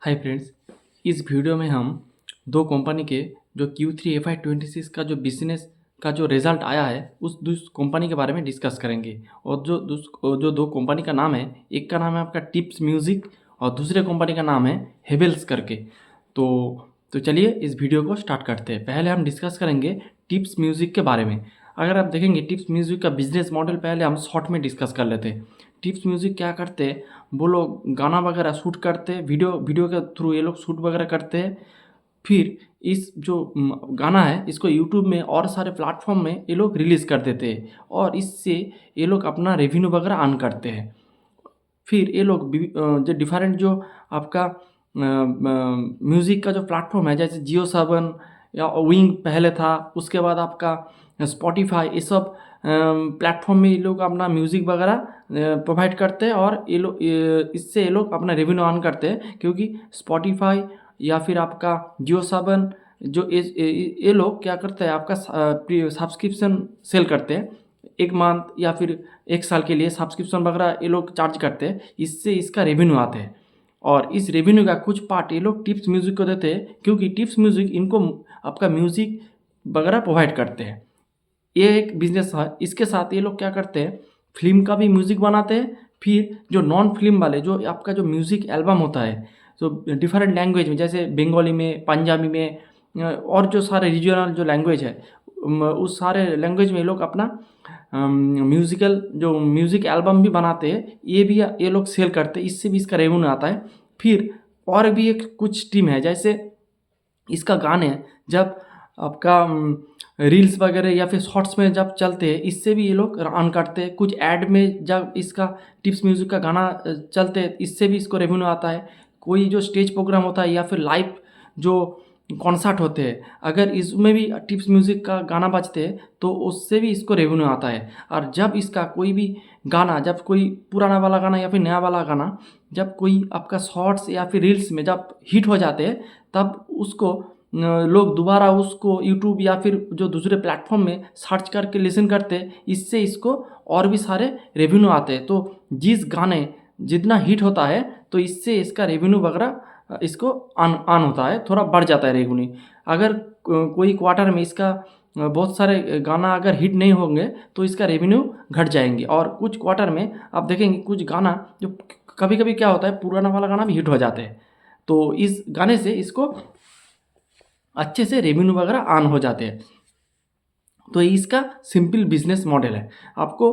Hi friends, इस video में हम दो कंपनी के जो Q3 FY26 का जो बिजनेस का जो रिज़ल्ट आया है उस कंपनी के बारे में डिस्कस करेंगे। और जो दो कंपनी का नाम है, एक का नाम है आपका टिप्स म्यूज़िक और दूसरे कंपनी का नाम है हेवेल्स करके। तो चलिए इस वीडियो को स्टार्ट करते हैं। पहले हम डिस्कस करेंगे टिप्स म्यूज़िक के बारे में। अगर आप देखेंगे टिप्स म्यूज़िक का बिजनेस मॉडल पहले हम शॉर्ट में डिस्कस कर लेते हैं। टिप्स म्यूज़िक क्या करते हैं, वो लोग गाना वगैरह शूट करते हैं, वीडियो के थ्रू ये लोग शूट वगैरह करते हैं। फिर इस जो गाना है इसको यूट्यूब में और सारे प्लेटफॉर्म में ये लोग रिलीज़ कर देते हैं और इससे ये लोग अपना रेवेन्यू वगैरह अर्न करते हैं। फिर ये लोग जो डिफरेंट जो आपका म्यूज़िक का जो प्लेटफॉर्म है, जैसे जियो सावन या विंग पहले था, उसके बाद आपका स्पॉटिफाई, ये सब प्लेटफॉर्म में ये लोग अपना म्यूज़िक वगैरह प्रोवाइड करते हैं और इससे ये लोग अपना रेवेन्यू अर्न करते हैं। क्योंकि स्पॉटिफाई या फिर आपका जियो सावन जो ये लोग क्या करते हैं, आपका सब्सक्रिप्शन सेल करते हैं। एक मंथ या फिर एक साल के लिए सब्सक्रिप्शन वगैरह ये लोग चार्ज करते हैं, इससे इसका रेवेन्यू आते हैं। और इस रेवेन्यू का कुछ पार्ट ये लोग टिप्स म्यूज़िक को देते हैं, क्योंकि टिप्स म्यूज़िक इनको आपका म्यूज़िक वगैरह प्रोवाइड करते हैं। ये एक बिजनेस है। इसके साथ ये लोग क्या करते हैं, फिल्म का भी म्यूज़िक बनाते हैं। फिर जो नॉन फिल्म वाले जो आपका जो म्यूज़िक एल्बम होता है, तो डिफरेंट लैंग्वेज में, जैसे बंगाली में, पंजाबी में और जो सारे रीजनल जो लैंग्वेज है, उस सारे लैंग्वेज में ये लोग अपना म्यूज़िक एल्बम भी बनाते हैं। ये लोग सेल करते हैं, इससे भी इसका रेवेन्यू आता है। फिर और भी एक कुछ टीम है, जैसे इसका गाने जब आपका रील्स वगैरह या फिर शॉर्ट्स में जब चलते हैं, इससे भी ये लोग अर्न करते हैं। कुछ ऐड में जब इसका टिप्स म्यूज़िक का गाना चलते हैं, इससे भी इसको रेवेन्यू आता है। कोई जो स्टेज प्रोग्राम होता है या फिर लाइव जो कॉन्सर्ट होते हैं, अगर इसमें भी टिप्स म्यूज़िक का गाना बजते हैं तो उससे भी इसको रेवेन्यू आता है। और जब इसका कोई भी गाना, जब कोई पुराना वाला गाना या फिर नया वाला गाना, जब कोई आपका शॉर्ट्स या फिर रील्स में जब हिट हो जाते हैं, तब उसको लोग दोबारा उसको यूट्यूब या फिर जो दूसरे प्लेटफॉर्म में सर्च करके लिसन करते हैं, इससे इसको और भी सारे रेवेन्यू आते हैं। तो जिस गाने जितना हिट होता है, तो इससे इसका रेवेन्यू वगैरह इसको ऑन होता है, थोड़ा बढ़ जाता है रेवेन्यू। अगर कोई क्वार्टर में इसका बहुत सारे गाना अगर हिट नहीं होंगे तो इसका रेवेन्यू घट जाएंगे। और कुछ क्वार्टर में आप देखेंगे कुछ गाना जो कभी कभी क्या होता है, पुराना वाला गाना भी हिट हो जाते हैं, तो इस गाने से इसको अच्छे से रेवेन्यू वगैरह ऑन हो जाते हैं। तो ये इसका सिंपल बिजनेस मॉडल है। आपको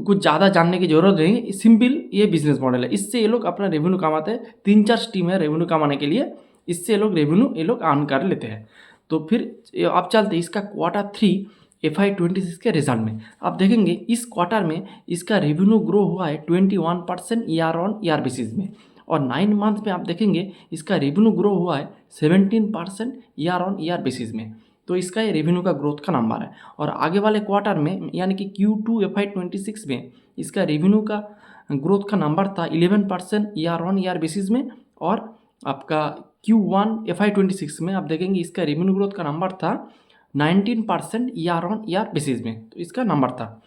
कुछ ज़्यादा जानने की ज़रूरत नहीं, सिंपल ये बिजनेस मॉडल है। इससे ये लोग अपना रेवेन्यू कमाते हैं। 3-4 स्ट्रीम है रेवेन्यू कमाने के लिए, इससे ये लोग रेवेन्यू अर्न कर लेते हैं। तो फिर आप चलते इसका Q3 FY26 के रिजल्ट में। आप देखेंगे इस क्वार्टर में इसका रेवेन्यू ग्रो हुआ है 21% ईयर ऑन ईयर बेसिस में। और 9 मंथ में आप देखेंगे इसका रेवेन्यू ग्रो हुआ है 17% ईयर ऑन ईयर बेसिस में। तो इसका ये रेवेन्यू का ग्रोथ का नंबर है। और आगे वाले क्वार्टर में यानी कि Q2 FY26 में इसका रेवेन्यू का ग्रोथ का नंबर था 11% ईयर ऑन ईयर बेसिस में। और आपका Q1 FY26 में आप देखेंगे इसका रेवेन्यू ग्रोथ का नंबर था 19% ईयर ऑन ईयर बेसिस में, तो इसका नंबर था।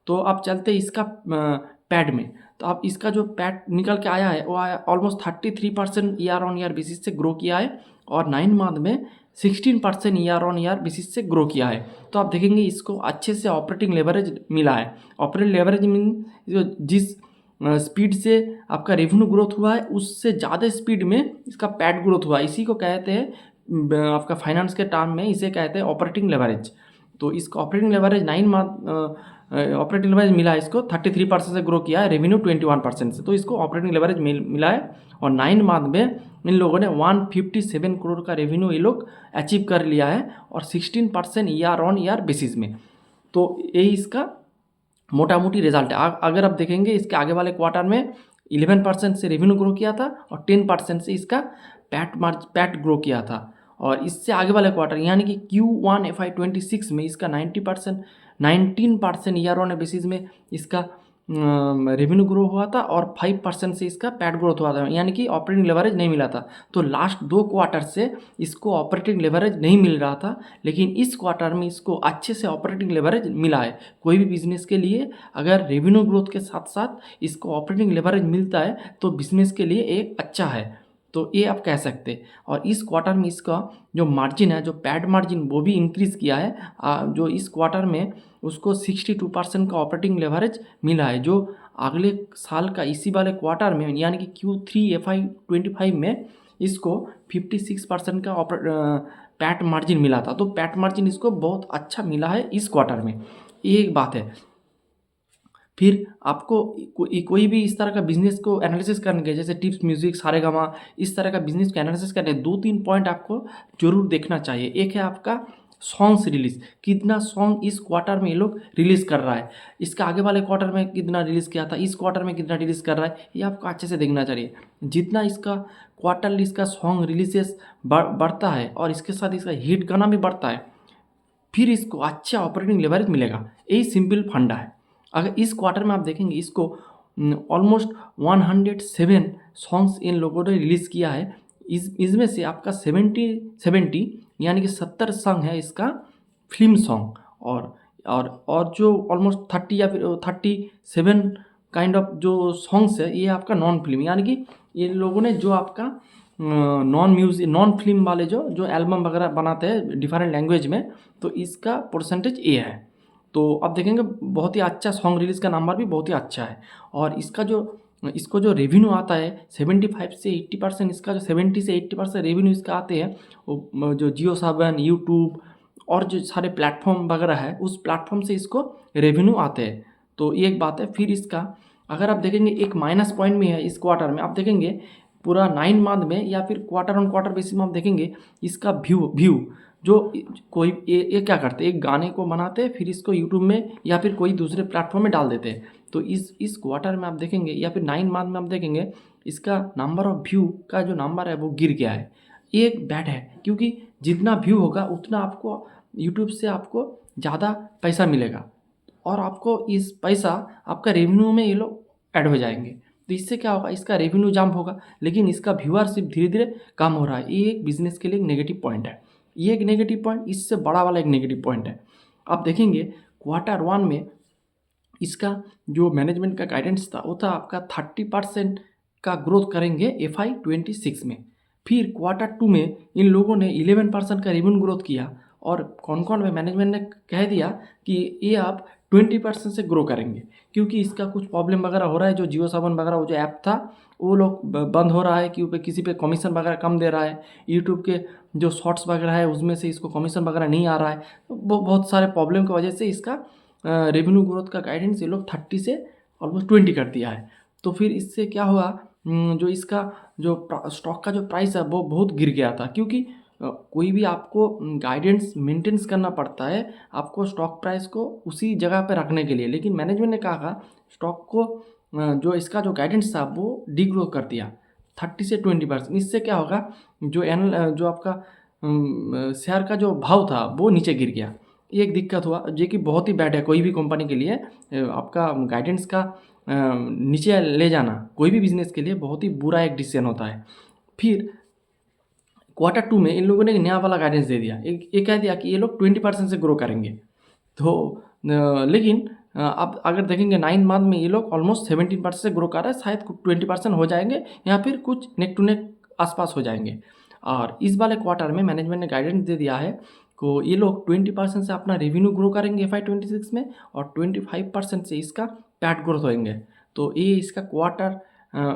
तो आप चलते इसका पैड में, तो आप इसका जो पैड निकल के आया है वो आया almost 33% year on year basis से ग्रो किया है। और 9 मंथ में 16% ईयर ऑन ईयर बेसिस से ग्रो किया है। तो आप देखेंगे इसको अच्छे से ऑपरेटिंग लेवरेज मिला है। ऑपरेटिंग लेवरेज मीन जिस स्पीड से आपका रेवेन्यू ग्रोथ हुआ है, उससे ज़्यादा स्पीड में इसका पैड ग्रोथ हुआ है। इसी को कहते हैं आपका फाइनेंस के टर्म में इसे कहते हैं ऑपरेटिंग लेवरेज। तो इसका operating leverage 9 month operating leverage मिला है, इसको 33% से ग्रो किया है, रेवेन्यू 21% से। तो इसको ऑपरेटिंग लेवरेज मिला है। और 9 मंथ में इन लोगों ने 157 करोड़ का रेवेन्यू ये लोग अचीव कर लिया है, और 16% ईयर ऑन ईयर बेसिस में। तो यही इसका मोटा मोटी रिजल्ट है। अगर आप देखेंगे इसके आगे वाले क्वार्टर में 11% से रेवेन्यू ग्रो किया था और 10% से इसका पैट ग्रो किया था। और इससे आगे वाले क्वार्टर यानी कि Q1 FY26 में इसका 19% ईयर ऑन बेसिस में इसका रेवेन्यू ग्रो हुआ था, और 5% से इसका पैट ग्रोथ हुआ था, यानी कि ऑपरेटिंग लेवरेज नहीं मिला था। तो लास्ट 2 क्वार्टर से इसको ऑपरेटिंग लेवरेज नहीं मिल रहा था, लेकिन इस क्वार्टर में इसको अच्छे से ऑपरेटिंग लेवरेज मिला है। कोई भी बिजनेस के लिए अगर रेवेन्यू ग्रोथ के साथ साथ इसको ऑपरेटिंग लेवरेज मिलता है तो बिजनेस के लिए एक अच्छा है। तो ये आप कह सकते हैं। और इस क्वार्टर में इसका जो मार्जिन है, जो पैड मार्जिन, वो भी इंक्रीज़ किया है। जो इस क्वार्टर में उसको 62% का ऑपरेटिंग लेवरेज मिला है, जो अगले साल का इसी वाले क्वार्टर में यानी कि Q3 FY25 में इसको 56% का पैट मार्जिन मिला था। तो पैट मार्जिन इसको बहुत अच्छा मिला है इस क्वार्टर में, ये एक बात है। फिर आपको कोई भी इस तरह का बिजनेस को एनालिसिस करने के, जैसे टिप्स म्यूजिक, सारेगामा, इस तरह का बिजनेस को एनालिसिस करने 2-3 पॉइंट आपको जरूर देखना चाहिए। एक है आपका सॉन्ग्स रिलीज, कितना सॉन्ग इस क्वार्टर में ये लोग रिलीज़ कर रहा है, इसका आगे वाले क्वार्टर में कितना रिलीज़ किया था, इस क्वार्टर में कितना रिलीज़ कर रहा है, ये आपको अच्छे से देखना चाहिए। जितना इसका क्वार्टरली इसका सॉन्ग रिलीजेस बढ़ता है और इसके साथ इसका हिट गाना भी बढ़ता है, फिर इसको अच्छा ऑपरेटिंग लेवरेज मिलेगा। यही सिंपल फंडा है। अगर इस क्वार्टर में आप देखेंगे, इसको ऑलमोस्ट 107 सॉन्ग्स इन लोगों ने रिलीज़ किया है। इसमें से आपका 70 यानी कि 70 सॉन्ग है इसका फिल्म सॉन्ग, और जो ऑलमोस्ट 30 या फिर 37 काइंड ऑफ जो सॉन्ग्स है, ये आपका नॉन फिल्म, यानी कि ये लोगों ने जो आपका नॉन फिल्म वाले जो एल्बम वगैरह बनाते हैं डिफरेंट लैंग्वेज में, तो इसका परसेंटेज ये है। तो आप देखेंगे बहुत ही अच्छा सॉन्ग रिलीज़ का नंबर भी बहुत ही अच्छा है। और इसको जो रेवेन्यू आता है 75 से 80%, इसका जो 70 से 80% रेवेन्यू इसका आते हैं, वो जो जियो सावन, यूट्यूब और जो सारे प्लेटफॉर्म वगैरह है, उस प्लेटफॉर्म से इसको रेवेन्यू आते हैं। तो ये एक बात है। फिर इसका अगर आप देखेंगे एक माइनस पॉइंट में है इस क्वार्टर में, आप देखेंगे पूरा 9 मंथ में या फिर क्वार्टर ऑन क्वार्टर बेसिस में आप देखेंगे इसका व्यू जो कोई ये क्या करते हैं, एक गाने को बनाते हैं, फिर इसको यूट्यूब में या फिर कोई दूसरे प्लेटफॉर्म में डाल देते हैं। तो इस क्वार्टर में आप देखेंगे या फिर 9 मंथ में आप देखेंगे इसका नंबर ऑफ व्यू का जो नंबर है वो गिर गया है। ये एक बैड है, क्योंकि जितना व्यू होगा उतना आपको यूट्यूब से आपको ज़्यादा पैसा मिलेगा, और आपको इस पैसा आपका रेवेन्यू में ये लोग ऐड हो जाएंगे। तो इससे क्या होगा, इसका रेवेन्यू जंप होगा, लेकिन इसका व्यूअरशिप धीरे धीरे कम हो रहा है। ये एक बिजनेस के लिए एक नेगेटिव पॉइंट है। ये एक नेगेटिव पॉइंट, इससे बड़ा वाला एक नेगेटिव पॉइंट है। आप देखेंगे क्वार्टर 1 में इसका जो मैनेजमेंट का गाइडेंस था वो था आपका 30% का ग्रोथ करेंगे FY26 में। फिर क्वार्टर 2 में इन लोगों ने 11% का रेवेन्यू ग्रोथ किया, और कौन में मैनेजमेंट ने कह दिया कि ये आप 20% से ग्रो करेंगे, क्योंकि इसका कुछ प्रॉब्लम वगैरह हो रहा है। जो जियो सावन वगैरह वो जो ऐप था वो लोग बंद हो रहा है, क्योंकि किसी पे कमीशन वगैरह कम दे रहा है, यूट्यूब के जो शॉर्ट्स वगैरह है उसमें से इसको कमीशन वगैरह नहीं आ रहा है। तो बहुत सारे प्रॉब्लम की वजह से इसका रेवेन्यू ग्रोथ का गाइडेंस ये लोग 30 से ऑलमोस्ट 20 कर दिया है। तो फिर इससे क्या हुआ, जो इसका जो स्टॉक का जो प्राइस है वो बहुत गिर गया था, क्योंकि कोई भी आपको गाइडेंस मेंटेन्स करना पड़ता है आपको स्टॉक प्राइस को उसी जगह पर रखने के लिए। लेकिन मैनेजमेंट ने कहा स्टॉक को जो इसका जो गाइडेंस था वो डिग्रो कर दिया 30 से 20%। इससे क्या होगा, जो आपका शेयर का जो भाव था वो नीचे गिर गया। ये एक दिक्कत हुआ, जो कि बहुत ही बैड है कोई भी कंपनी के लिए। आपका गाइडेंस का नीचे ले जाना कोई भी बिजनेस के लिए बहुत ही बुरा एक डिसीजन होता है। फिर क्वार्टर 2 में इन लोगों ने एक नया वाला गाइडेंस दे दिया, ये कह दिया कि ये लोग 20% से ग्रो करेंगे। तो लेकिन आप अगर देखेंगे 9 मंथ में ये लोग ऑलमोस्ट 17% से ग्रो कर रहे हैं, शायद 20% हो जाएंगे या फिर कुछ नेक टू नेक आसपास हो जाएंगे। और इस वाले क्वार्टर में मैनेजमेंट ने गाइडेंस दे दिया है को ये लोग 20% से अपना रेवेन्यू ग्रो करेंगे FY26 में, और 25% से इसका पैट ग्रोथ होंगे। तो ये इसका क्वार्टर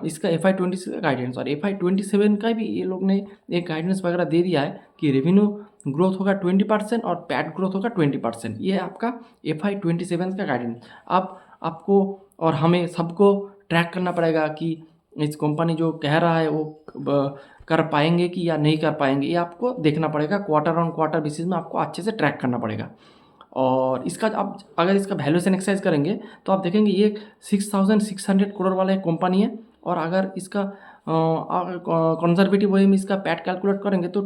इसका FY26 का गाइडेंस, और FY27 का भी ये लोग ने एक गाइडेंस वगैरह दे दिया है कि रेवेन्यू ग्रोथ होगा 20% और पैट ग्रोथ होगा 20%। ये आपका FY27 का गाइडेंस। आपको और हमें सबको ट्रैक करना पड़ेगा कि इस कंपनी जो कह रहा है वो कर पाएंगे कि या नहीं कर पाएंगे, ये आपको देखना पड़ेगा। क्वार्टर ऑन क्वार्टर बेसिस में आपको अच्छे से ट्रैक करना पड़ेगा। और इसका आप अगर इसका वैल्यूएशन एक्सरसाइज करेंगे तो आप देखेंगे ये 6600 करोड़ वाला एक कंपनी है, और अगर इसका कंजर्वेटिव वे में इसका पैट कैलकुलेट करेंगे तो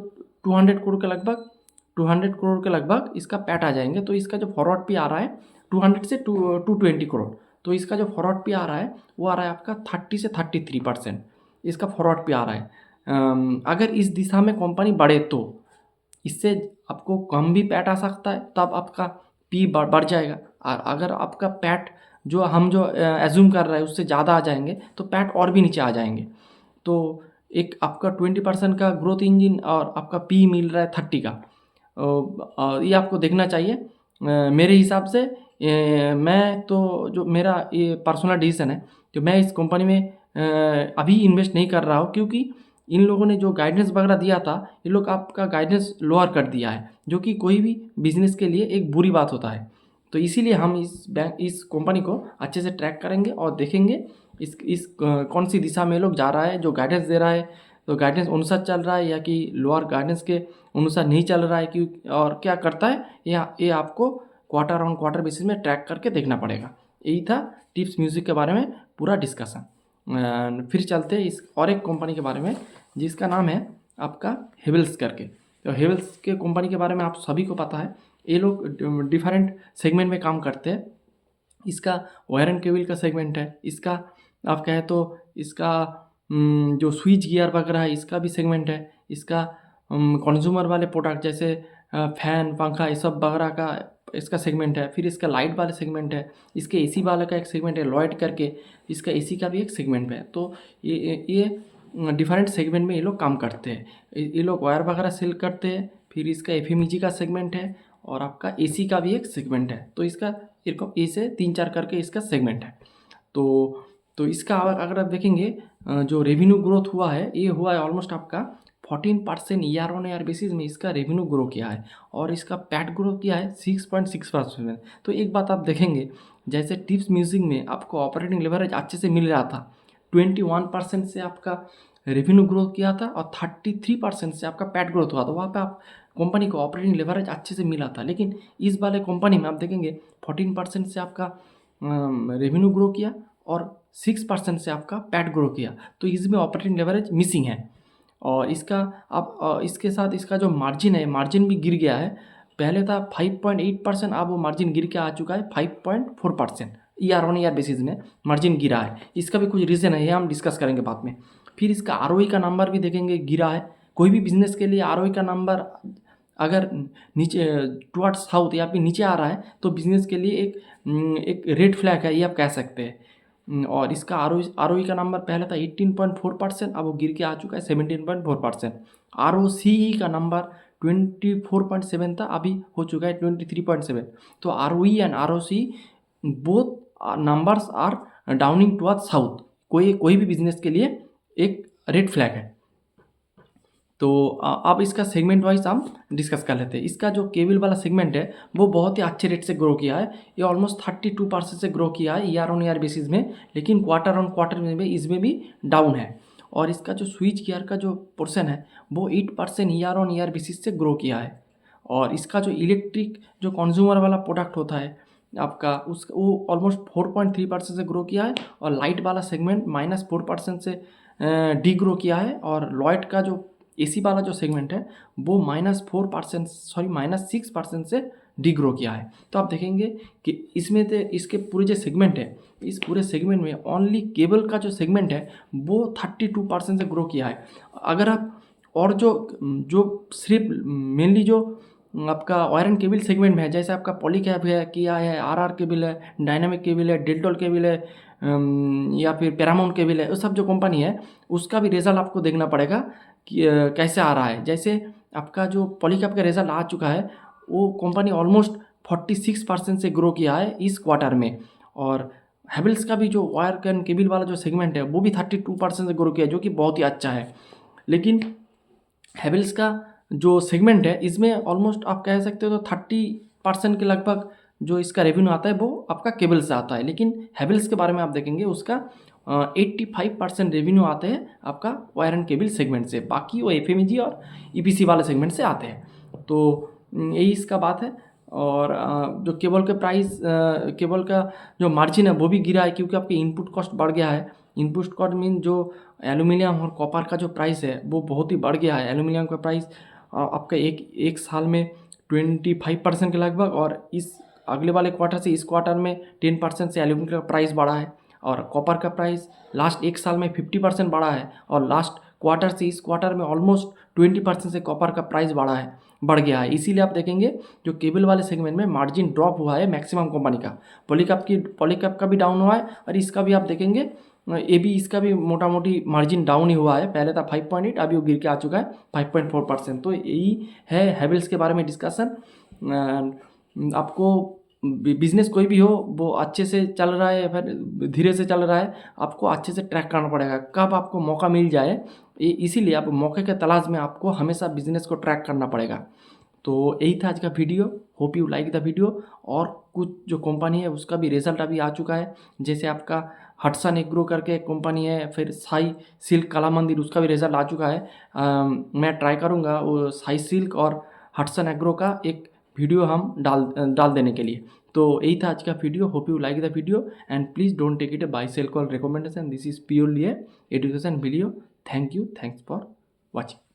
200 करोड़ के लगभग इसका पैट आ जाएंगे। तो इसका जो फॉरवर्ड पे आ रहा है 200 से 220 करोड़, तो इसका जो फॉरवर्ड पे आ रहा है वो आ रहा है आपका 30 से 33% इसका फॉरवर्ड पे आ रहा है। अगर इस दिशा में कंपनी बढ़े तो इससे आपको कम भी पैट आ सकता है, तब आपका पी बढ़ जाएगा। और अगर आपका पैट जो हम जो एज्यूम कर रहे हैं उससे ज़्यादा आ जाएंगे तो पैट और भी नीचे आ जाएंगे। तो एक आपका 20% का ग्रोथ इंजन और आपका पी मिल रहा है 30 का। ये आपको देखना चाहिए। मेरे हिसाब से मैं तो जो मेरा ये पर्सनल डिसीजन है कि मैं इस कंपनी में अभी इन्वेस्ट नहीं कर रहा हूँ, क्योंकि इन लोगों ने जो गाइडेंस वगैरह दिया था, ये लोग आपका गाइडेंस लोअर कर दिया है, जो कि कोई भी बिजनेस के लिए एक बुरी बात होता है। तो इसीलिए हम इस कंपनी को अच्छे से ट्रैक करेंगे और देखेंगे इस कौन सी दिशा में ये लोग जा रहा है, जो गाइडेंस दे रहा है तो गाइडेंस अनुसार चल रहा है या कि लोअर गाइडेंस के अनुसार नहीं चल रहा है, कि और क्या करता है ये आपको क्वार्टर ऑन क्वार्टर बेसिस में ट्रैक करके देखना पड़ेगा। यही था टिप्स म्यूजिक के बारे में पूरा डिस्कशन। फिर चलते हैं इस और एक कंपनी के बारे में जिसका नाम है आपका हेवल्स करके। तो हेवल्स के कंपनी के बारे में आप सभी को पता है, ये लोग डिफरेंट सेगमेंट में काम करते हैं। इसका वायर एंड केबल का सेगमेंट है, इसका आप कहें तो इसका जो स्विच गियर वगैरह है इसका भी सेगमेंट है, इसका कंज्यूमर वाले प्रोडक्ट जैसे फैन पंखा ये सब वगैरह का इसका सेगमेंट है। फिर इसका लाइट वाले सेगमेंट है, इसके एसी वाले का एक सेगमेंट है लॉयड करके, इसका एसी का भी एक सेगमेंट है। तो ये डिफरेंट सेगमेंट में ये लोग काम करते हैं। ये लोग वायर वगैरह सेल करते हैं। फिर इसका एफएमईजी का सेगमेंट है और आपका एसी का भी एक सेगमेंट है। तो इसका ए से 3-4 करके इसका सेगमेंट है। तो इसका अगर आप देखेंगे जो रेवेन्यू ग्रोथ हुआ है, ये हुआ है ऑलमोस्ट आपका 14% ईयर ऑन ईयर बेसिस में इसका रेवेन्यू ग्रो किया है, और इसका पैट ग्रो किया है 6.6%। तो एक बात आप देखेंगे, जैसे टिप्स म्यूजिक में आपको ऑपरेटिंग लेवरेज अच्छे से मिल रहा था, 21% से आपका रेवेन्यू ग्रोथ किया था और 33% से आपका पैट ग्रोथ हुआ था। वहाँ पे आप कंपनी को ऑपरेटिंग लेवरेज अच्छे से मिला था। लेकिन इस वाले कंपनी में आप देखेंगे 14% से आपका रेवेन्यू ग्रो किया और 6% से आपका पैट ग्रो किया। तो इसमें ऑपरेटिंग लेवरेज मिसिंग है। और इसका अब इसके साथ इसका जो मार्जिन है, मार्जिन भी गिर गया है। पहले था 5.8%, अब वो मार्जिन गिर के आ चुका है 5.4%। ईयर ऑन ईयर बेसिस में मार्जिन गिरा है। इसका भी कुछ रीज़न है, ये हम डिस्कस करेंगे बाद में। फिर इसका आरओई का नंबर भी देखेंगे गिरा है। कोई भी बिजनेस के लिए आरओई का नंबर अगर नीचे टुवर्ड साउथ या फिर नीचे आ रहा है तो बिजनेस के लिए एक रेड फ्लैग है, ये आप कह सकते हैं। और इसका आरओई का नंबर पहले था 18.4%, अब वो गिर के आ चुका है 17.4%। आरओसीई का नंबर 24.7 था, अभी हो चुका है 23.7। तो ROE and ROC both numbers are downing toward south. कोई भी बिजनेस के लिए एक रेड फ्लैग है। तो अब इसका सेगमेंट वाइज हम डिस्कस कर लेते हैं। इसका जो केबल वाला सेगमेंट है वो बहुत ही अच्छे रेट से ग्रो किया है। ये ऑलमोस्ट 32% से ग्रो किया है ईयर ऑन ईयर बेसिस में, लेकिन क्वार्टर ऑन क्वार्टर में इसमें भी डाउन है। और इसका जो स्विच गियर का जो पोर्शन है वो 8% ईयर ऑन ईयर बेसिस से ग्रो किया है। और इसका जो इलेक्ट्रिक जो कंज्यूमर वाला प्रोडक्ट होता है आपका, उस वो ऑलमोस्ट 4.3% से ग्रो किया है। और लाइट वाला सेगमेंट -4% से डी ग्रो किया है। और लॉयड का जो एसी वाला जो सेगमेंट है वो -6% से डी ग्रो किया है। तो आप देखेंगे कि इसमें से इसके पूरे जो सेगमेंट है, इस पूरे सेगमेंट में ओनली केबल का जो सेगमेंट है वो 32% से ग्रो किया है। अगर आप और जो सिर्फ मेनली जो आपका वायर एंड केबल सेगमेंट में है, जैसे आपका पॉलीकैब है, किया है, आरआर केबल है, डायनामिक केबल है, डेल्टॉल केबल है, या फिर पैरामाउंट केबल है, वो सब जो कंपनी है उसका भी रिजल्ट आपको देखना पड़ेगा कि कैसे आ रहा है। जैसे आपका जो पॉलीकैब का रिजल्ट आ चुका है, वो कंपनी ऑलमोस्ट 46% से ग्रो किया है इस क्वार्टर में। और हैवेल्स का भी जो वायर एंड केबल वाला जो सेगमेंट है वो भी 32% से ग्रो किया है, जो कि बहुत ही अच्छा है। लेकिन हैवेल्स का जो सेगमेंट है इसमें ऑलमोस्ट आप कह सकते हो तो 30% के लगभग जो इसका रेवेन्यू आता है वो आपका केबल से आता है। लेकिन हैवेल्स के बारे में आप देखेंगे उसका 85% रेवेन्यू आते हैं आपका वायर एंड केबल सेगमेंट से, बाकी वो एफएमईजी और ईपीसी वाले सेगमेंट से आते हैं। तो यही इसका बात है। और जो केबल के प्राइस केबल का जो मार्जिन है वो भी गिरा है, क्योंकि आपकी इनपुट कॉस्ट बढ़ गया है। इनपुट कॉस्ट मीन जो एल्यूमिनियम और कॉपर का जो प्राइस है वो बहुत ही बढ़ गया है। एल्यूमिनियम का प्राइस आपका एक साल में 25% के लगभग, और इस अगले वाले क्वार्टर से इस क्वार्टर में 10% से एल्यूमिनियम का प्राइस बढ़ा है। और कॉपर का प्राइस लास्ट एक साल में 50% बढ़ा है, और लास्ट क्वार्टर से इस क्वार्टर में ऑलमोस्ट 20% से कॉपर का प्राइस बढ़ गया है। इसीलिए आप देखेंगे जो केबल वाले सेगमेंट में मार्जिन ड्रॉप हुआ है मैक्सिमम कंपनी का। पॉलीकैब का भी डाउन हुआ है, और इसका भी आप देखेंगे ये भी इसका भी मोटा मोटी मार्जिन डाउन ही हुआ है, पहले था 5.8, अभी वो गिर के आ चुका है 5.4%। तो यही है हैवेल्स के बारे में डिस्कशन। आपको बिजनेस कोई भी हो वो अच्छे से चल रहा है या फिर धीरे से चल रहा है, आपको अच्छे से ट्रैक करना पड़ेगा कब आपको मौका मिल जाए। इसीलिए आप मौके के तलाश में आपको हमेशा बिजनेस को ट्रैक करना पड़ेगा। तो यही था आज का video, hope you like the video. और कुछ जो कंपनी है उसका भी रिजल्ट अभी आ चुका है, जैसे आपका हटसन एग्रो करके एक कंपनी है, फिर साई सिल्क कला मंदिर, उसका भी रिजल्ट आ चुका है। मैं ट्राई करूँगा वो साई सिल्क और हटसन एग्रो का एक वीडियो हम डाल देने के लिए। तो यही था आज का video, hope you like the video and please don't take it a buy sell call recommendation, this is purely a education video. Thank you, thanks for watching.